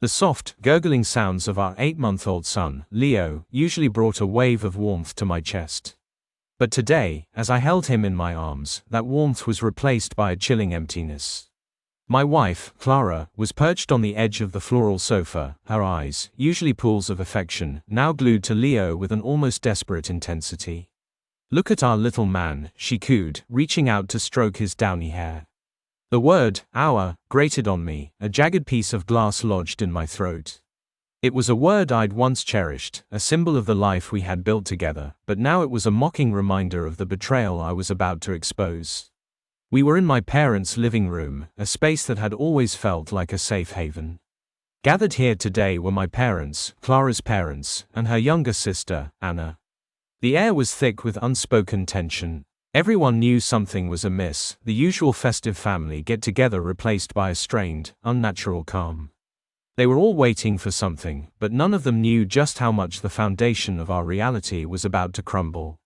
The soft, gurgling sounds of our 8-month-old son, Leo, usually brought a wave of warmth to my chest. But today, as I held him in my arms, that warmth was replaced by a chilling emptiness. My wife, Clara, was perched on the edge of the floral sofa, her eyes, usually pools of affection, now glued to Leo with an almost desperate intensity. "Look at our little man," she cooed, reaching out to stroke his downy hair. The word, "our," grated on me, a jagged piece of glass lodged in my throat. It was a word I'd once cherished, a symbol of the life we had built together, but now it was a mocking reminder of the betrayal I was about to expose. We were in my parents' living room, a space that had always felt like a safe haven. Gathered here today were my parents, Clara's parents, and her younger sister, Anna. The air was thick with unspoken tension. Everyone knew something was amiss, the usual festive family get-together replaced by a strained, unnatural calm. They were all waiting for something, but none of them knew just how much the foundation of our reality was about to crumble.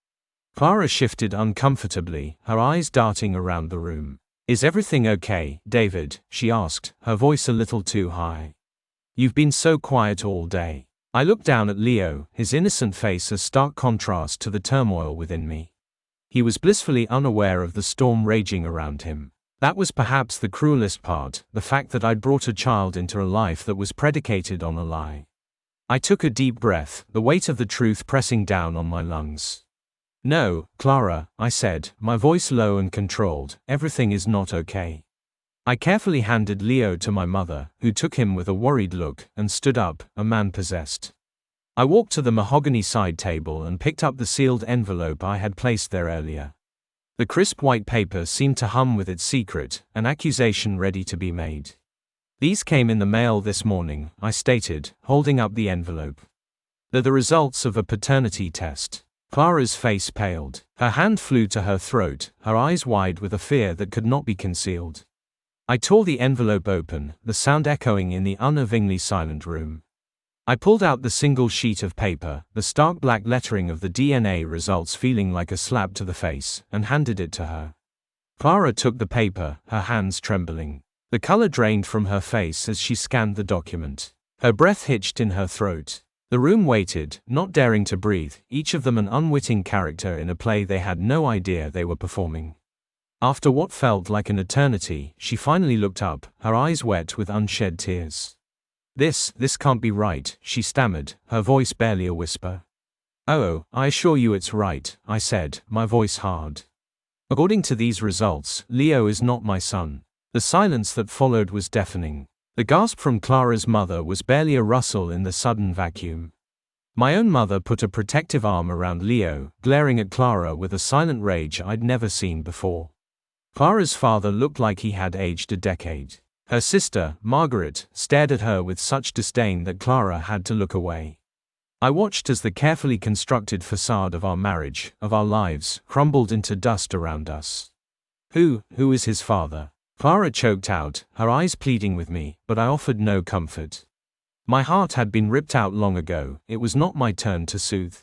Clara shifted uncomfortably, her eyes darting around the room. "Is everything okay, David?" she asked, her voice a little too high. "You've been so quiet all day." I looked down at Leo, his innocent face a stark contrast to the turmoil within me. He was blissfully unaware of the storm raging around him. That was perhaps the cruelest part, the fact that I'd brought a child into a life that was predicated on a lie. I took a deep breath, the weight of the truth pressing down on my lungs. "No, Clara," I said, my voice low and controlled, "everything is not okay." I carefully handed Leo to my mother, who took him with a worried look, and stood up, a man possessed. I walked to the mahogany side table and picked up the sealed envelope I had placed there earlier. The crisp white paper seemed to hum with its secret, an accusation ready to be made. "These came in the mail this morning," I stated, holding up the envelope. "They're the results of a paternity test." Clara's face paled. Her hand flew to her throat, her eyes wide with a fear that could not be concealed. I tore the envelope open, the sound echoing in the unnervingly silent room. I pulled out the single sheet of paper, the stark black lettering of the DNA results feeling like a slap to the face, and handed it to her. Clara took the paper, her hands trembling. The color drained from her face as she scanned the document. Her breath hitched in her throat. The room waited, not daring to breathe, each of them an unwitting character in a play they had no idea they were performing. After what felt like an eternity, she finally looked up, her eyes wet with unshed tears. This can't be right," she stammered, her voice barely a whisper. "Oh, I assure you it's right," I said, my voice hard. "According to these results, Leo is not my son." The silence that followed was deafening. The gasp from Clara's mother was barely a rustle in the sudden vacuum. My own mother put a protective arm around Leo, glaring at Clara with a silent rage I'd never seen before. Clara's father looked like he had aged a decade. Her sister, Margaret, stared at her with such disdain that Clara had to look away. I watched as the carefully constructed facade of our marriage, of our lives, crumbled into dust around us. Who is his father?" Clara choked out, her eyes pleading with me, but I offered no comfort. My heart had been ripped out long ago, it was not my turn to soothe.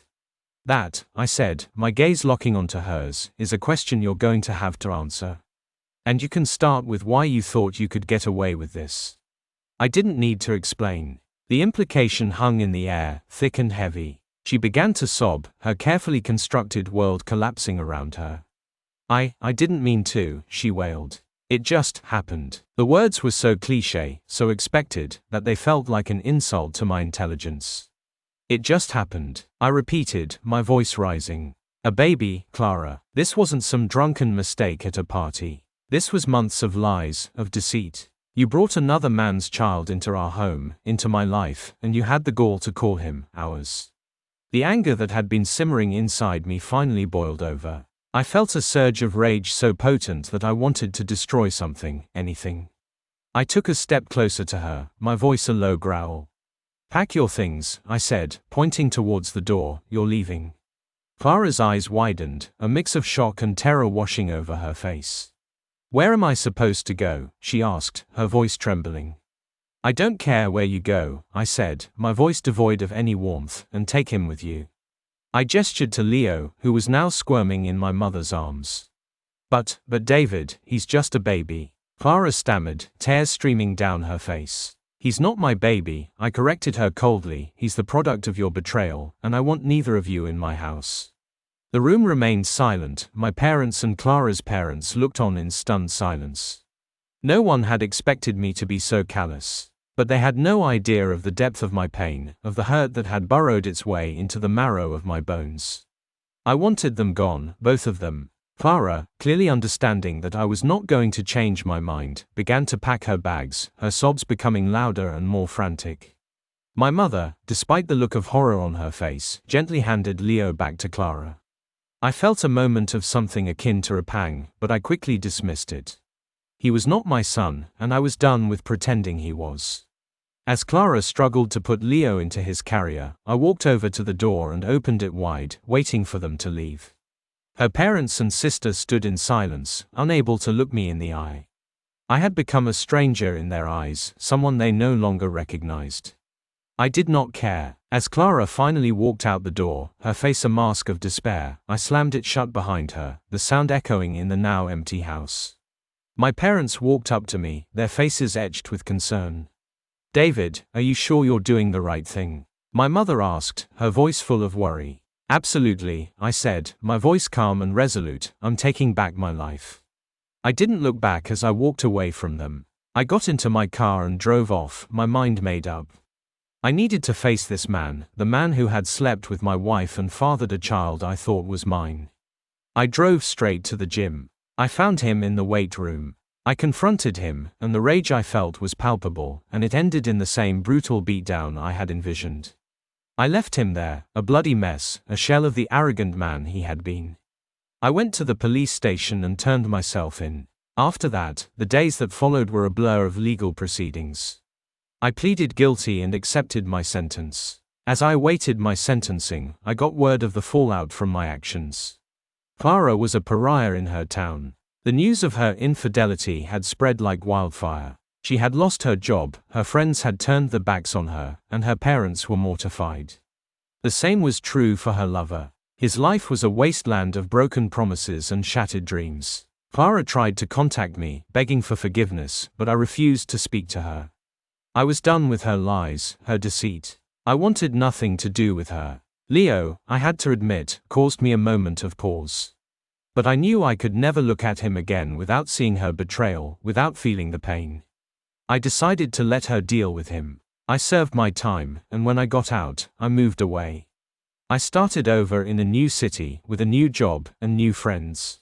"That," I said, my gaze locking onto hers, "is a question you're going to have to answer. And you can start with why you thought you could get away with this." I didn't need to explain. The implication hung in the air, thick and heavy. She began to sob, her carefully constructed world collapsing around her. I didn't mean to," she wailed. "It just happened." The words were so cliché, so expected, that they felt like an insult to my intelligence. "It just happened," I repeated, my voice rising. "A baby, Clara. This wasn't some drunken mistake at a party. This was months of lies, of deceit. You brought another man's child into our home, into my life, and you had the gall to call him ours." The anger that had been simmering inside me finally boiled over. I felt a surge of rage so potent that I wanted to destroy something, anything. I took a step closer to her, my voice a low growl. "Pack your things," I said, pointing towards the door, "you're leaving." Clara's eyes widened, a mix of shock and terror washing over her face. "Where am I supposed to go?" she asked, her voice trembling. "I don't care where you go," I said, my voice devoid of any warmth, "and take him with you." I gestured to Leo, who was now squirming in my mother's arms. But David, he's just a baby," Clara stammered, tears streaming down her face. He's not my baby, I corrected her coldly. He's the product of your betrayal, and I want neither of you in my house. The room remained silent. My parents and Clara's parents looked on in stunned silence. No one had expected me to be so callous. But they had no idea of the depth of my pain, of the hurt that had burrowed its way into the marrow of my bones. I wanted them gone, both of them. Clara, clearly understanding that I was not going to change my mind, began to pack her bags, her sobs becoming louder and more frantic. My mother, despite the look of horror on her face, gently handed Leo back to Clara. I felt a moment of something akin to a pang, but I quickly dismissed it. He was not my son, and I was done with pretending he was. As Clara struggled to put Leo into his carrier, I walked over to the door and opened it wide, waiting for them to leave. Her parents and sister stood in silence, unable to look me in the eye. I had become a stranger in their eyes, someone they no longer recognized. I did not care. As Clara finally walked out the door, her face a mask of despair, I slammed it shut behind her, the sound echoing in the now empty house. My parents walked up to me, their faces etched with concern. "David, are you sure you're doing the right thing?" my mother asked, her voice full of worry. "Absolutely," I said, my voice calm and resolute. "I'm taking back my life." I didn't look back as I walked away from them. I got into my car and drove off, my mind made up. I needed to face this man, the man who had slept with my wife and fathered a child I thought was mine. I drove straight to the gym. I found him in the weight room. I confronted him, and the rage I felt was palpable, and it ended in the same brutal beatdown I had envisioned. I left him there, a bloody mess, a shell of the arrogant man he had been. I went to the police station and turned myself in. After that, the days that followed were a blur of legal proceedings. I pleaded guilty and accepted my sentence. As I awaited my sentencing, I got word of the fallout from my actions. Clara was a pariah in her town. The news of her infidelity had spread like wildfire. She had lost her job, her friends had turned their backs on her, and her parents were mortified. The same was true for her lover. His life was a wasteland of broken promises and shattered dreams. Clara tried to contact me, begging for forgiveness, but I refused to speak to her. I was done with her lies, her deceit. I wanted nothing to do with her. Leo, I had to admit, caused me a moment of pause. But I knew I could never look at him again without seeing her betrayal, without feeling the pain. I decided to let her deal with him. I served my time, and when I got out, I moved away. I started over in a new city, with a new job, and new friends.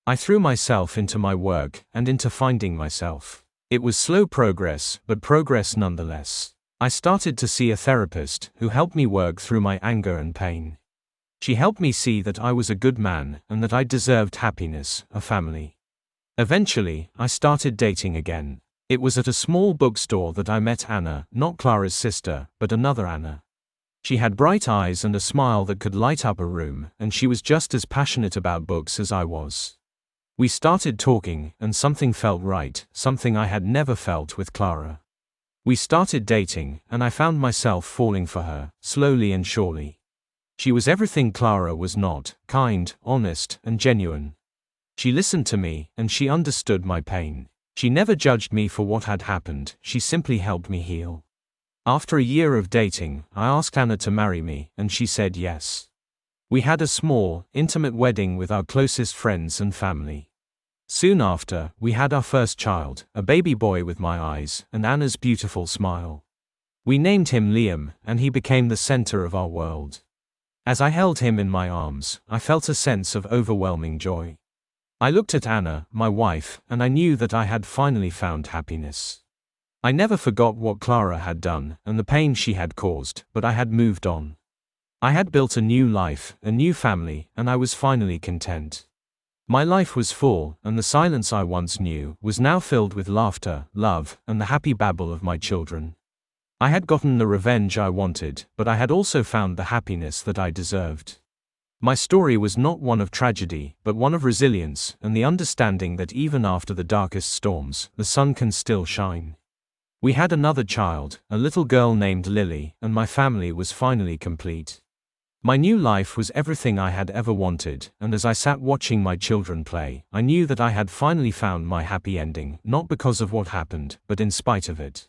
I threw myself into my work, and into finding myself. It was slow progress, but progress nonetheless. I started to see a therapist, who helped me work through my anger and pain. She helped me see that I was a good man, and that I deserved happiness, a family. Eventually, I started dating again. It was at a small bookstore that I met Anna, not Clara's sister, but another Anna. She had bright eyes and a smile that could light up a room, and she was just as passionate about books as I was. We started talking, and something felt right, something I had never felt with Clara. We started dating, and I found myself falling for her, slowly and surely. She was everything Clara was not, kind, honest, and genuine. She listened to me, and she understood my pain. She never judged me for what had happened, she simply helped me heal. After a year of dating, I asked Anna to marry me, and she said yes. We had a small, intimate wedding with our closest friends and family. Soon after, we had our first child, a baby boy with my eyes, and Anna's beautiful smile. We named him Liam, and he became the center of our world. As I held him in my arms, I felt a sense of overwhelming joy. I looked at Anna, my wife, and I knew that I had finally found happiness. I never forgot what Clara had done, and the pain she had caused, but I had moved on. I had built a new life, a new family, and I was finally content. My life was full, and the silence I once knew was now filled with laughter, love, and the happy babble of my children. I had gotten the revenge I wanted, but I had also found the happiness that I deserved. My story was not one of tragedy, but one of resilience, and the understanding that even after the darkest storms, the sun can still shine. We had another child, a little girl named Lily, and my family was finally complete. My new life was everything I had ever wanted, and as I sat watching my children play, I knew that I had finally found my happy ending, not because of what happened, but in spite of it.